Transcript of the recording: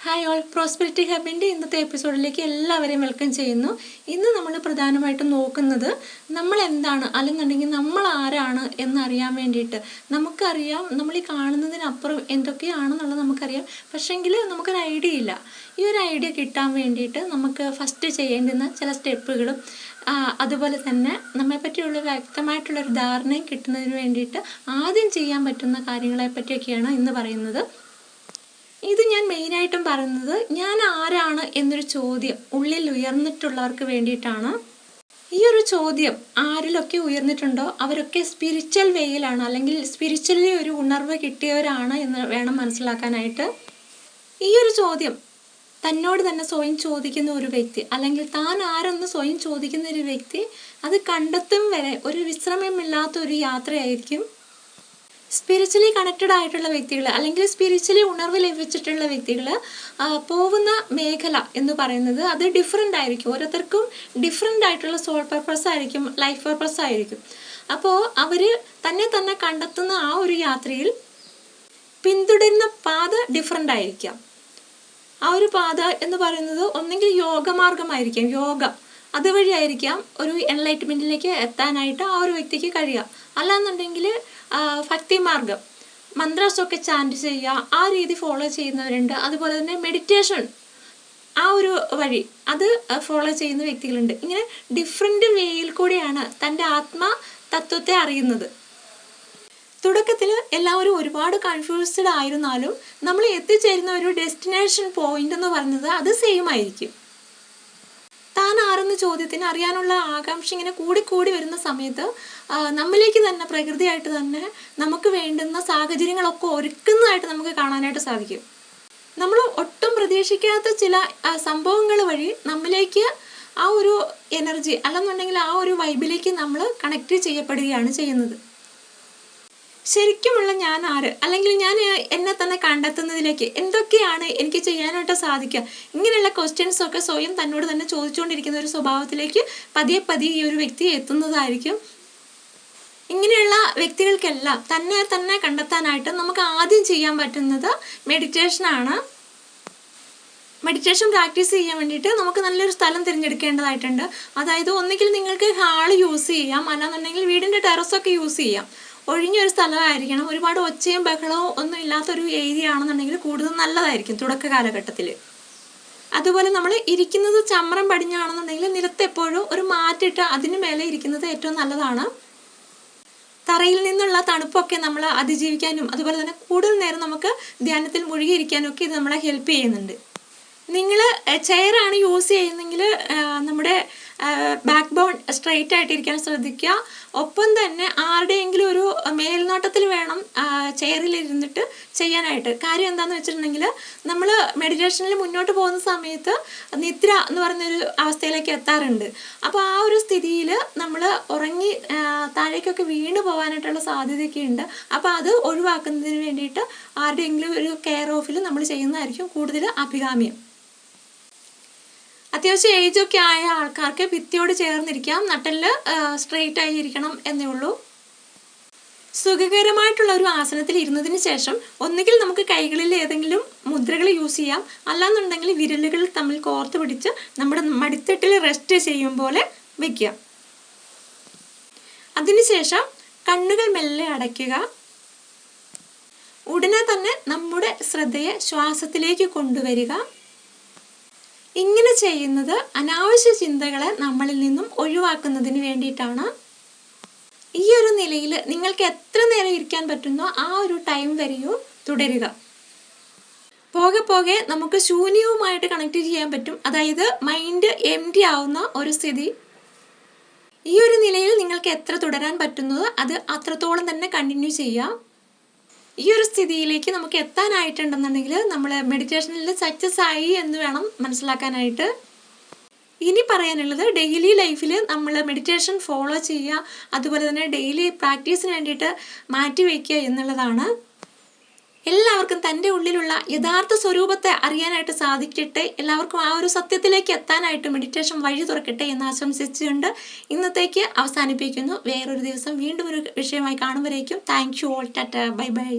Hi all, prosperity ഹബിൻ്റെ ഇന്നത്തെ എപ്പിസോഡിലേക്ക് എല്ലാവരെയും വെൽക്കം ചെയ്യുന്നു. ഇന്ന് നമ്മൾ പ്രധാനമായിട്ടും നോക്കുന്നത് നമ്മൾ എന്താണ് അല്ലെന്നുണ്ടെങ്കിൽ നമ്മൾ ആരാണ് എന്നറിയാൻ വേണ്ടിയിട്ട്. നമുക്കറിയാം നമ്മൾ ഈ കാണുന്നതിനപ്പുറം എന്തൊക്കെയാണെന്നുള്ളത് നമുക്കറിയാം, പക്ഷേങ്കിൽ നമുക്കൊരു ഐഡിയ ഇല്ല. ഈ ഒരു ഐഡിയ കിട്ടാൻ വേണ്ടിയിട്ട് നമുക്ക് ഫസ്റ്റ് ചെയ്യേണ്ടുന്ന ചില സ്റ്റെപ്പുകളും അതുപോലെ തന്നെ നമ്മളെപ്പറ്റിയുള്ള വ്യക്തമായിട്ടുള്ളൊരു ധാരണയും കിട്ടുന്നതിന് വേണ്ടിയിട്ട് ആദ്യം ചെയ്യാൻ പറ്റുന്ന കാര്യങ്ങളെ പറ്റിയൊക്കെയാണ് ഇന്ന് പറയുന്നത്. ഇത് ഞാൻ മെയിനായിട്ടും പറയുന്നത് ഞാൻ ആരാണ് എന്നൊരു ചോദ്യം ഉള്ളിൽ ഉയർന്നിട്ടുള്ളവർക്ക് വേണ്ടിയിട്ടാണ്. ഈ ഒരു ചോദ്യം ആരിലൊക്കെ ഉയർന്നിട്ടുണ്ടോ അവരൊക്കെ സ്പിരിച്വൽ വേയിലാണ്, അല്ലെങ്കിൽ സ്പിരിച്വലി ഒരു ഉണർവ് കിട്ടിയവരാണ് എന്ന് വേണം മനസ്സിലാക്കാനായിട്ട്. ഈ ഒരു ചോദ്യം തന്നോട് തന്നെ സ്വയം ചോദിക്കുന്ന ഒരു വ്യക്തി, അല്ലെങ്കിൽ താൻ ആരെന്ന് സ്വയം ചോദിക്കുന്ന ഒരു വ്യക്തി അത് കണ്ടെത്തും വരെ ഒരു വിശ്രമമില്ലാത്ത ഒരു യാത്രയായിരിക്കും. സ്പിരിച്വലി കണക്റ്റഡ് ആയിട്ടുള്ള വ്യക്തികൾ, അല്ലെങ്കിൽ സ്പിരിച്വലി ഉണർവ് ലഭിച്ചിട്ടുള്ള വ്യക്തികൾ പോകുന്ന മേഖല എന്ന് പറയുന്നത് അത് ഡിഫറെൻ്റ് ആയിരിക്കും. ഓരോരുത്തർക്കും ഡിഫറെൻ്റ് ആയിട്ടുള്ള സോൾ പർപ്പസ് ആയിരിക്കും, ലൈഫ് പർപ്പസ് ആയിരിക്കും. അപ്പോൾ അവർ തന്നെ കണ്ടെത്തുന്ന ആ ഒരു യാത്രയിൽ പിന്തുടരുന്ന പാത ഡിഫറെൻ്റ് ആയിരിക്കാം. ആ ഒരു പാത എന്ന് പറയുന്നത് ഒന്നെങ്കിൽ യോഗമാർഗമായിരിക്കാം, യോഗ അതുവഴിയായിരിക്കാം ഒരു എൻലൈറ്റ്മെൻറ്റിലേക്ക് എത്താനായിട്ട് ആ ഒരു വ്യക്തിക്ക് കഴിയുക. അല്ലാന്നുണ്ടെങ്കിൽ ഭക്തിമാർഗം, മന്ത്രസൊക്കെ ചാൻറ്റ് ചെയ്യുക, ആ രീതി ഫോളോ ചെയ്യുന്നവരുണ്ട്. അതുപോലെ തന്നെ മെഡിറ്റേഷൻ, ആ ഒരു വഴി അത് ഫോളോ ചെയ്യുന്ന വ്യക്തികളുണ്ട്. ഇങ്ങനെ ഡിഫറെൻ്റ് വേയിൽ കൂടിയാണ് തൻ്റെ ആത്മ തത്വത്തെ അറിയുന്നത്. തുടക്കത്തിൽ എല്ലാവരും ഒരുപാട് കൺഫ്യൂസ്ഡ് ആയിരുന്നാലും നമ്മൾ എത്തിച്ചേരുന്ന ഒരു ഡെസ്റ്റിനേഷൻ പോയിന്റ് എന്ന് പറയുന്നത് അത് സെയിം ആയിരിക്കും. താൻ ആരെന്ന ചോദ്യത്തിന് അറിയാനുള്ള ആകാംക്ഷ ഇങ്ങനെ കൂടി വരുന്ന സമയത്ത് നമ്മിലേക്ക് തന്നെ പ്രകൃതിയായിട്ട് തന്നെ നമുക്ക് വേണ്ടുന്ന സാഹചര്യങ്ങളൊക്കെ ഒരുക്കുന്നതായിട്ട് നമുക്ക് കാണാനായിട്ട് സാധിക്കും. നമ്മൾ ഒട്ടും പ്രതീക്ഷിക്കാത്ത ചില സംഭവങ്ങൾ വഴി നമ്മിലേക്ക് ആ ഒരു എനർജി അല്ലെന്നുണ്ടെങ്കിൽ ആ ഒരു വൈബിലേക്ക് നമ്മൾ കണക്ട് ചെയ്യപ്പെടുകയാണ് ചെയ്യുന്നത്. ശരിക്കുമുള്ള ഞാൻ ആര്, അല്ലെങ്കിൽ ഞാൻ എന്നെ തന്നെ കണ്ടെത്തുന്നതിലേക്ക് എന്തൊക്കെയാണ് എനിക്ക് ചെയ്യാനായിട്ട് സാധിക്കുക, ഇങ്ങനെയുള്ള ക്വസ്റ്റ്യൻസ് ഒക്കെ സ്വയം തന്നോട് തന്നെ ചോദിച്ചുകൊണ്ടിരിക്കുന്ന ഒരു സ്വഭാവത്തിലേക്ക് പതിയെ ഈ ഒരു വ്യക്തി എത്തുന്നതായിരിക്കും. ഇങ്ങനെയുള്ള വ്യക്തികൾക്കെല്ലാം തന്നെ കണ്ടെത്താനായിട്ട് നമുക്ക് ആദ്യം ചെയ്യാൻ പറ്റുന്നത് മെഡിറ്റേഷനാണ്. മെഡിറ്റേഷൻ പ്രാക്ടീസ് ചെയ്യാൻ വേണ്ടിയിട്ട് നമുക്ക് നല്ലൊരു സ്ഥലം തിരഞ്ഞെടുക്കേണ്ടതായിട്ടുണ്ട്. അതായത് ഒന്നുകിൽ നിങ്ങൾക്ക് ഹാള് യൂസ് ചെയ്യാം, അല്ലാന്നുണ്ടെങ്കിൽ വീടിൻ്റെ ടെറസൊക്കെ യൂസ് ചെയ്യാം. ഒഴിഞ്ഞൊരു സ്ഥലമായിരിക്കണം. ഒരുപാട് ഒച്ചയും ബഹളവും ഒന്നും ഇല്ലാത്തൊരു ഏരിയ ആണെന്നുണ്ടെങ്കിൽ കൂടുതൽ നല്ലതായിരിക്കും തുടക്ക കാലഘട്ടത്തിൽ. അതുപോലെ നമ്മൾ ഇരിക്കുന്നത് ചമ്രം പടിഞ്ഞാണെന്നുണ്ടെങ്കിൽ നിലത്ത് എപ്പോഴും ഒരു മാറ്റിട്ട് അതിന് മേലെ ഇരിക്കുന്നത് ഏറ്റവും നല്ലതാണ്. തറയിൽ നിന്നുള്ള തണുപ്പൊക്കെ നമ്മൾ അതിജീവിക്കാനും അതുപോലെ തന്നെ കൂടുതൽ നേരം നമുക്ക് ധ്യാനത്തിൽ മുഴുകിയിരിക്കാനും ഒക്കെ ഇത് നമ്മളെ ഹെൽപ്പ് ചെയ്യുന്നുണ്ട്. നിങ്ങൾ ചെയറാണ് യൂസ് ചെയ്യുന്നെങ്കിൽ നമ്മുടെ ബാക്ക് ബോൺ സ്ട്രെയിറ്റ് ആയിട്ടിരിക്കാൻ ശ്രദ്ധിക്കുക. ഒപ്പം തന്നെ ആരുടെയെങ്കിലും ഒരു മേൽനോട്ടത്തിൽ വേണം ചെയറിലിരുന്നിട്ട് ചെയ്യാനായിട്ട്. കാര്യം എന്താണെന്ന് വെച്ചിട്ടുണ്ടെങ്കിൽ നമ്മൾ മെഡിറ്റേഷനിൽ മുന്നോട്ട് പോകുന്ന സമയത്ത് നിദ്ര എന്ന് പറയുന്നൊരു അവസ്ഥയിലേക്ക് എത്താറുണ്ട്. അപ്പോൾ ആ ഒരു സ്ഥിതിയിൽ നമ്മൾ ഉറങ്ങി താഴേക്കൊക്കെ വീണ് പോകാനായിട്ടുള്ള സാധ്യതയൊക്കെ ഉണ്ട്. അപ്പോൾ അത് ഒഴിവാക്കുന്നതിന് വേണ്ടിയിട്ട് ആരുടെയെങ്കിലും ഒരു കെയർ ഓഫിൽ നമ്മൾ ചെയ്യുന്നതായിരിക്കും കൂടുതൽ അഭികാമ്യം. അത്യാവശ്യം ഏജൊക്കെ ആയ ആൾക്കാർക്ക് ഭിത്തിയോട് ചേർന്നിരിക്കാം, നട്ടെല്ല് സ്ട്രെയിറ്റ് ആയി ഇരിക്കണം എന്നേ ഉള്ളൂ. സുഖകരമായിട്ടുള്ള ഒരു ആസനത്തിൽ ഇരുന്നതിന് ശേഷം ഒന്നുകിൽ നമുക്ക് കൈകളിൽ ഏതെങ്കിലും മുദ്രകൾ യൂസ് ചെയ്യാം, അല്ലാന്നുണ്ടെങ്കിൽ വിരലുകൾ തമ്മിൽ കോർത്ത് പിടിച്ച് നമ്മുടെ മടിത്തട്ടിൽ റെസ്റ്റ് ചെയ്യും പോലെ വയ്ക്കുക. അതിനുശേഷം കണ്ണുകൾ മെല്ലെ അടയ്ക്കുക. ഉടനെ തന്നെ നമ്മുടെ ശ്രദ്ധയെ ശ്വാസത്തിലേക്ക് കൊണ്ടുവരിക. ഇങ്ങനെ ചെയ്യുന്നത് അനാവശ്യ ചിന്തകളെ നമ്മളിൽ നിന്നും ഒഴിവാക്കുന്നതിന് വേണ്ടിയിട്ടാണ്. ഈ ഒരു നിലയിൽ നിങ്ങൾക്ക് എത്ര നേരം ഇരിക്കാൻ പറ്റുന്നോ ആ ഒരു ടൈം വരെയോ തുടരുക. പോകെ നമുക്ക് ശൂന്യവുമായിട്ട് കണക്ട് ചെയ്യാൻ പറ്റും. അതായത് മൈൻഡ് എംപ്റ്റി ആവുന്ന ഒരു സ്ഥിതി. ഈ ഒരു നിലയിൽ നിങ്ങൾക്ക് എത്ര തുടരാൻ പറ്റുന്നതോ അത് അത്രത്തോളം തന്നെ കണ്ടിന്യൂ ചെയ്യാം. ഈ ഒരു സ്ഥിതിയിലേക്ക് നമുക്ക് എത്താനായിട്ടുണ്ടെന്നുണ്ടെങ്കിൽ നമ്മൾ മെഡിറ്റേഷനിൽ സക്സസ് ആയി എന്ന് വേണം മനസ്സിലാക്കാനായിട്ട്. ഇനി പറയാനുള്ളത് ഡെയിലി ലൈഫിൽ നമ്മൾ മെഡിറ്റേഷൻ ഫോളോ ചെയ്യുക, അതുപോലെ തന്നെ ഡെയിലി പ്രാക്ടീസിന് വേണ്ടിയിട്ട് മാറ്റി വയ്ക്കുക എന്നുള്ളതാണ്. എല്ലാവർക്കും തൻ്റെ ഉള്ളിലുള്ള യഥാർത്ഥ സ്വരൂപത്തെ അറിയാനായിട്ട് സാധിക്കട്ടെ. എല്ലാവർക്കും ആ ഒരു സത്യത്തിലേക്ക് എത്താനായിട്ട് മെഡിറ്റേഷൻ വഴി തുറക്കട്ടെ എന്ന് ആശംസിച്ചുകൊണ്ട് ഇന്നത്തേക്ക് അവസാനിപ്പിക്കുന്നു. വേറൊരു ദിവസം വീണ്ടും ഒരു വിഷയമായി കാണുമ്പോഴേക്കും thank you all. Tata, bye by.